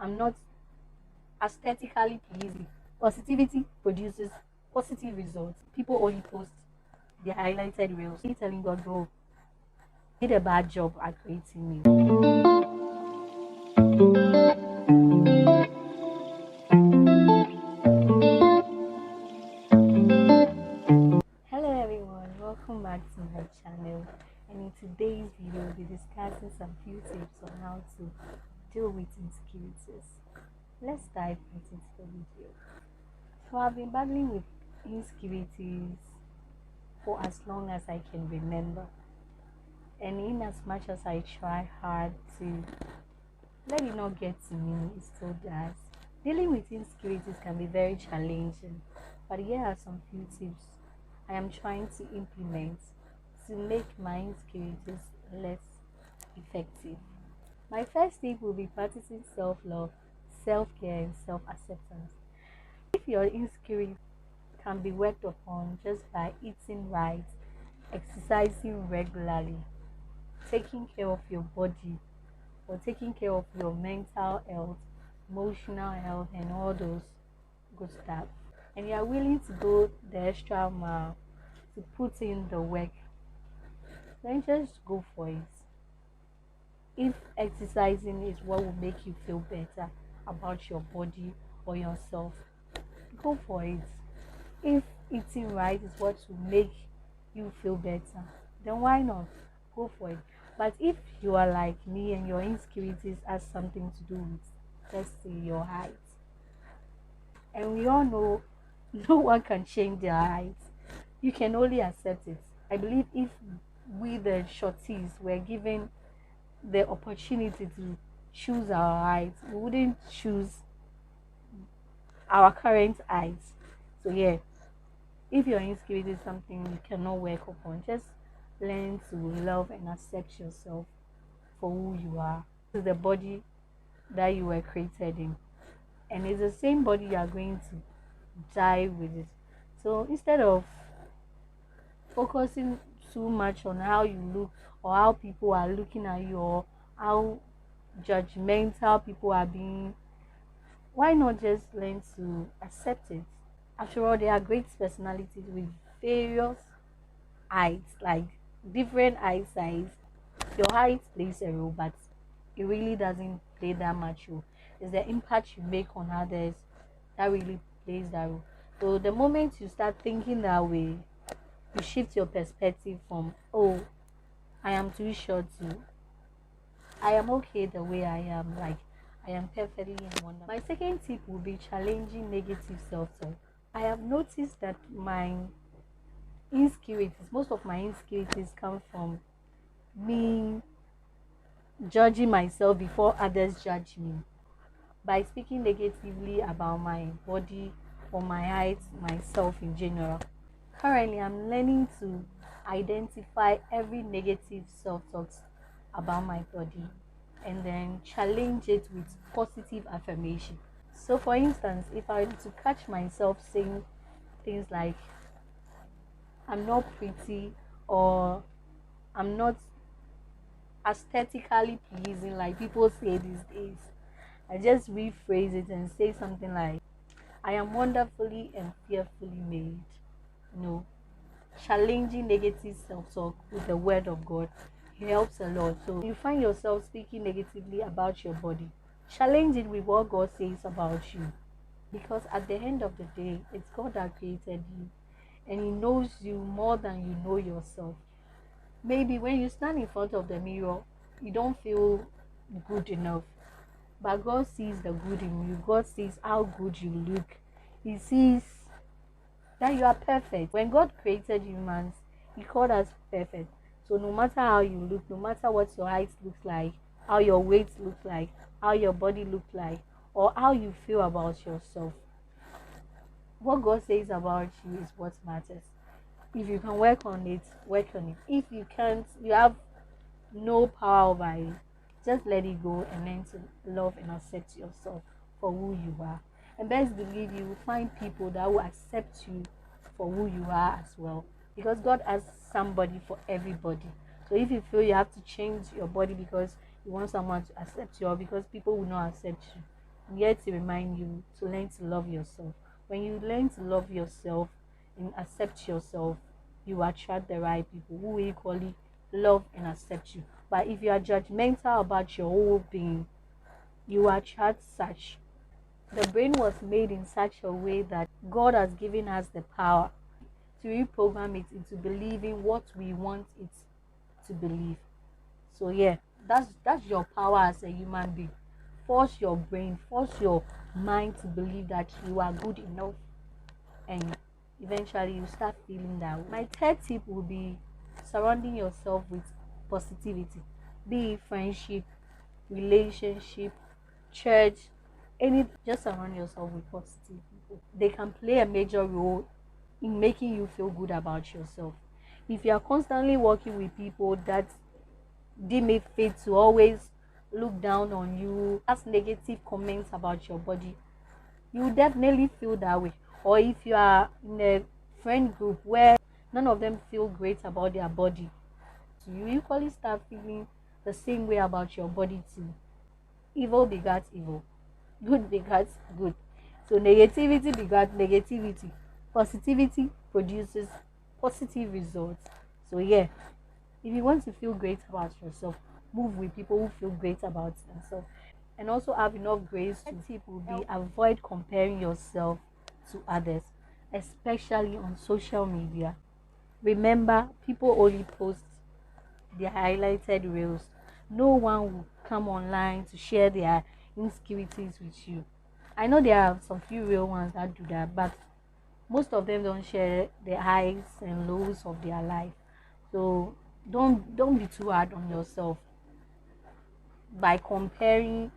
I'm not aesthetically pleasing. Positivity produces positive results. People only post the highlighted reels. You're telling God, bro, you did a bad job at creating me. Hello everyone, welcome back to my channel. And in today's video, we'll be discussing some few tips on how to deal with insecurities. Let's dive right into the video. So I've been battling with insecurities for as long as I can remember. And in as much as I try hard to let it not get to me, it still does. Dealing with insecurities can be very challenging, but here are some few tips I am trying to implement to make my insecurities less effective. My first tip will be practicing self love, self care, and self acceptance. If your insecurity can be worked upon just by eating right, exercising regularly, taking care of your body, or taking care of your mental health, emotional health, and all those good stuff, and you are willing to go the extra mile to put in the work, then just go for it. If exercising is what will make you feel better about your body or yourself, go for it. If eating right is what will make you feel better, then why not? Go for it. But if you are like me and your insecurities has something to do with, let's say, your height, and we all know no one can change their height, you can only accept it. I believe if we, the shorties, were given the opportunity to choose our height, we wouldn't choose our current height. So yeah, if your insecurity is something you cannot work upon, just learn to love and accept yourself for who you are. This is the body that you were created in, and it's the same body you are going to die with it. So instead of focusing too much on how you look or how people are looking at you or how judgmental people are being, why not just learn to accept it? After all, there are great personalities with various heights, like different eye size. Your height plays a role, but it really doesn't play that much role. It's the impact you make on others that really plays that role. So the moment you start thinking that way, you shift your perspective from, oh, I am too short, to I am okay the way I am, like I am perfectly and wonderful. My second tip will be challenging negative self-talk. I have noticed that most of my insecurities come from me judging myself before others judge me, by speaking negatively about my body or my height, myself in general. Currently, I'm learning to identify every negative self talk about my body and then challenge it with positive affirmation. So, for instance, if I were to catch myself saying things like, I'm not pretty, or I'm not aesthetically pleasing, like people say these days, I just rephrase it and say something like, I am wonderfully and fearfully made. No, challenging negative self-talk with the word of God helps a lot. So you find yourself speaking negatively about your body, challenge it with what God says about you, because at the end of the day, it's God that created you and He knows you more than you know yourself. Maybe when you stand in front of the mirror, you don't feel good enough, but God sees the good in you. God sees how good you look. He sees that you are perfect. When God created humans, He called us perfect. So no matter how you look, no matter what your height looks like, how your weight looks like, how your body looks like, or how you feel about yourself, what God says about you is what matters. If you can work on it, work on it. If you can't, you have no power over it. Just let it go and learn to love and accept yourself for who you are. And best believe you will find people that will accept you for who you are as well. Because God has somebody for everybody. So if you feel you have to change your body because you want someone to accept you, or because people will not accept you, I'm here to remind you to learn to love yourself. When you learn to love yourself and accept yourself, you attract the right people who will equally love and accept you. But if you are judgmental about your whole being, you attract such. The brain was made in such a way that God has given us the power to reprogram it into believing what we want it to believe. So yeah, that's your power as a human being. Force your brain, force your mind to believe that you are good enough, and eventually you start feeling that way. My third tip will be surrounding yourself with positivity, be it friendship, relationship, church, any. Just surround yourself with positive people. They can play a major role in making you feel good about yourself. If you are constantly working with people that deem it fit to always look down on you, ask negative comments about your body, you definitely feel that way. Or if you are in a friend group where none of them feel great about their body, so you equally start feeling the same way about your body too. Evil begats evil, good begats good. So negativity begats negativity. Positivity produces positive results. So yeah, if you want to feel great about yourself, move with people who feel great about themselves. And also have enough grace to tip will be avoid comparing yourself to others, especially on social media. Remember, people only post their highlighted reels. No one will come online to share their insecurities with you. I know there are some few real ones that do that, but most of them don't share the highs and lows of their life. So don't be too hard on yourself by comparing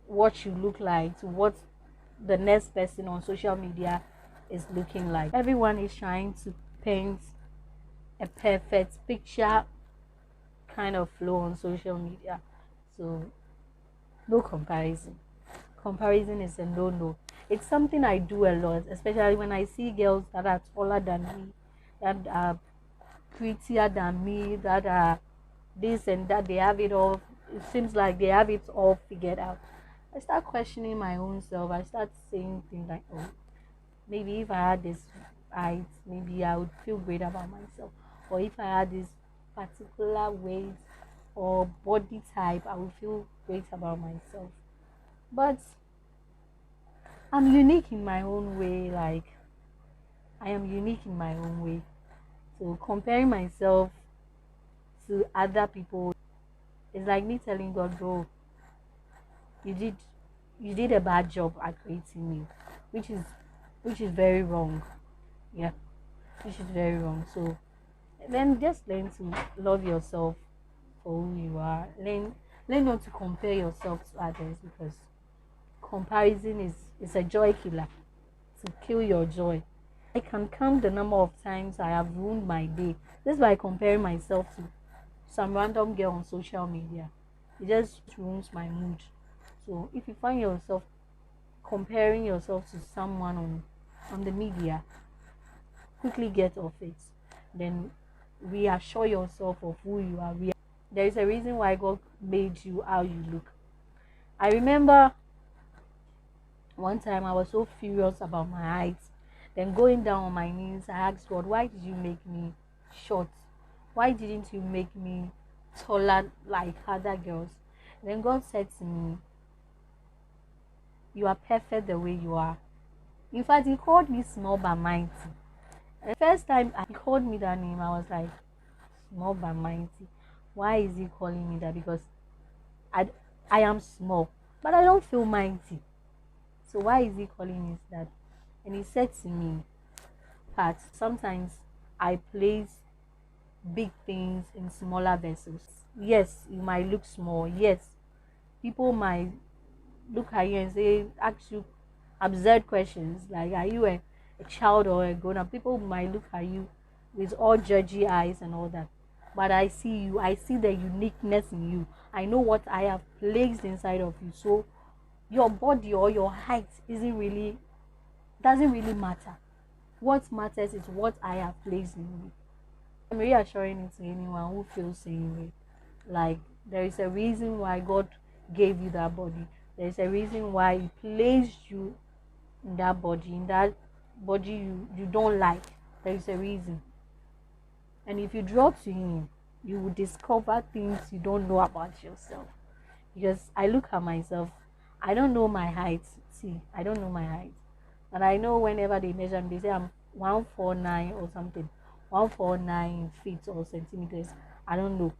what you look like to what the next person on social media is looking like. Everyone is trying to paint a perfect picture kind of flow on social media. So no comparison. Comparison is a no. It's something I do a lot, especially when I see girls that are taller than me, that are prettier than me, that are this and that. They have it all. It seems like they have it all figured out. I start questioning my own self. I start saying things like, oh, maybe if I had this height, maybe I would feel great about myself. Or if I had this particular weight or body type, I would feel great about myself. But I'm unique in my own way. Like, I am unique in my own way. So comparing myself to other people is like me telling God, bro, you did you did a bad job at creating me, which is very wrong. Yeah, which is very wrong. So then just learn to love yourself for who you are. Learn not to compare yourself to others, because comparison is a joy killer, to kill your joy. I can count the number of times I have ruined my day just by comparing myself to some random girl on social media. It just ruins my mood. So if you find yourself comparing yourself to someone on the media, quickly get off it. Then reassure yourself of who you are. There is a reason why God made you how you look. I remember one time I was so furious about my height. Then going down on my knees, I asked God, why did you make me short? Why didn't you make me taller like other girls? Then God said to me, you are perfect the way you are. In fact, he called me small but mighty. And the first time he called me that name, I was like, small but mighty. Why is he calling me that? Because I, I am small, but I don't feel mighty. So why is he calling me that? And he said to me, Pat, sometimes I place big things in smaller vessels. Yes, you might look small. Yes, people might look at you and say, ask you absurd questions like, are you a child or a grown up? People might look at you with all judgy eyes and all that. But I see you, I see the uniqueness in you. I know what I have placed inside of you. So your body or your height doesn't really matter. What matters is what I have placed in you. I'm reassuring it to anyone who feels same way. Like, there is a reason why God gave you that body. There's a reason why He placed you in that body you don't like. There is a reason. And if you draw to Him, you will discover things you don't know about yourself. Because I look at myself, I don't know my height. See, I don't know my height. And I know whenever they measure me, they say I'm 149 or something. 149 feet or centimeters. I don't know.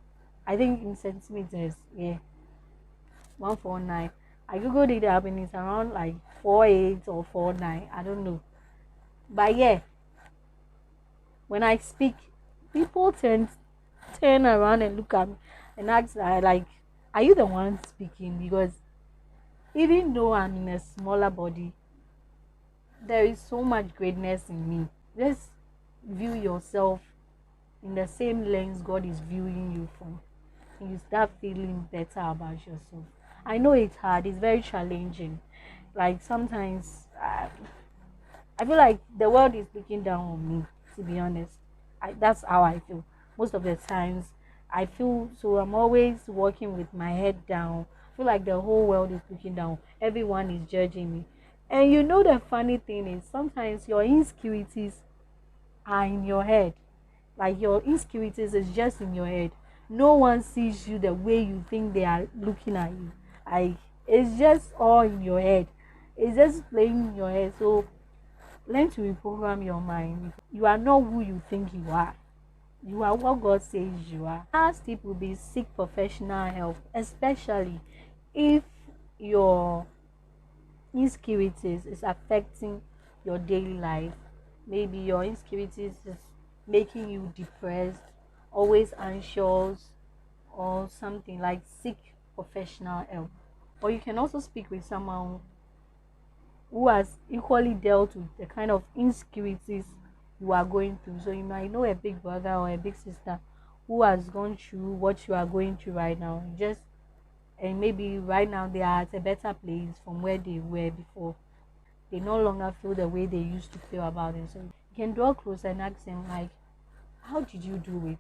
I think in centimeters, yeah. 149. I googled it up and it's around like 48 or 49. I don't know. But yeah, when I speak, people turn around and look at me and ask like, are you the one speaking? Because even though I'm in a smaller body, there is so much greatness in me. Just view yourself in the same lens God is viewing you from. And you start feeling better about yourself. I know it's hard, it's very challenging. Like sometimes I feel like the world is looking down on me, to be honest. That's how I feel. Most of the times, I feel so. I'm always walking with my head down. I feel like the whole world is looking down. Everyone is judging me. And you know, the funny thing is, sometimes your insecurities are in your head. Like your insecurities is just in your head. No one sees you the way you think they are looking at you. Like it's just all in your head. It's just playing in your head. So learn to reprogram your mind. You are not who you think you are. You are what God says you are. Last tip will be seek professional help, especially if your insecurities is affecting your daily life. Maybe your insecurities is making you depressed, always anxious, or something. Like seek professional help. Or you can also speak with someone who has equally dealt with the kind of insecurities you are going through. So you might know a big brother or a big sister who has gone through what you are going through right now. Just and maybe right now they are at a better place from where they were before. They no longer feel the way they used to feel about it. So you can draw close and ask them like, how did you do it?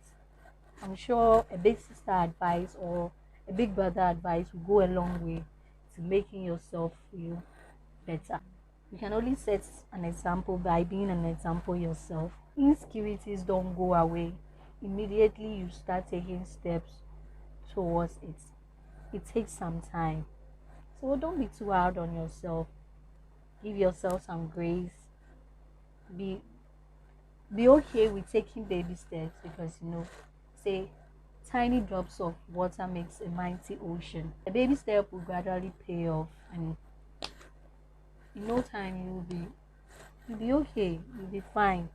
I'm sure a big sister advice or a big brother advice will go a long way to making yourself feel better. You can only set an example by being an example yourself. Insecurities don't go away. Immediately you start taking steps towards it. It takes some time. So don't be too hard on yourself. Give yourself some grace. Be okay with taking baby steps because say tiny drops of water makes a mighty ocean. A baby step will gradually pay off and in no time you'll be okay, you'll be fine.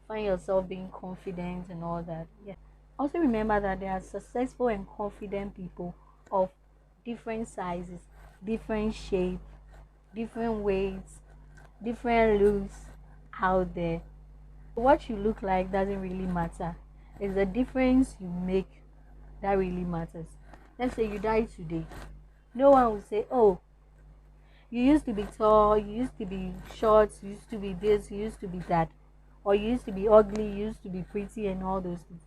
Find yourself being confident and all that. Yeah. Also remember that there are successful and confident people of different sizes, different shapes, different weights, different looks out there. What you look like doesn't really matter. It's the difference you make that really matters. Let's say you die today. No one will say, oh, you used to be tall, you used to be short, you used to be this, you used to be that. Or you used to be ugly, you used to be pretty and all those things.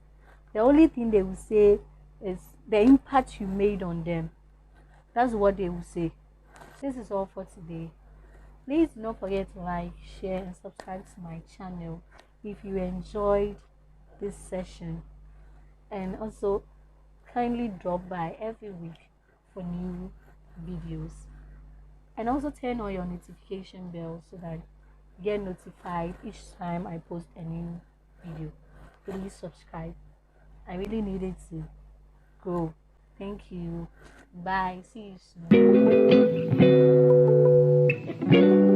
The only thing they will say is the impact you made on them. That's what they will say. This is all for today. Please do not forget to like, share and subscribe to my channel if you enjoyed this session. And also kindly drop by every week for new videos. And also turn on your notification bell so that you get notified each time I post a new video. Please subscribe. I really need it to grow. Thank you. Bye. See you soon.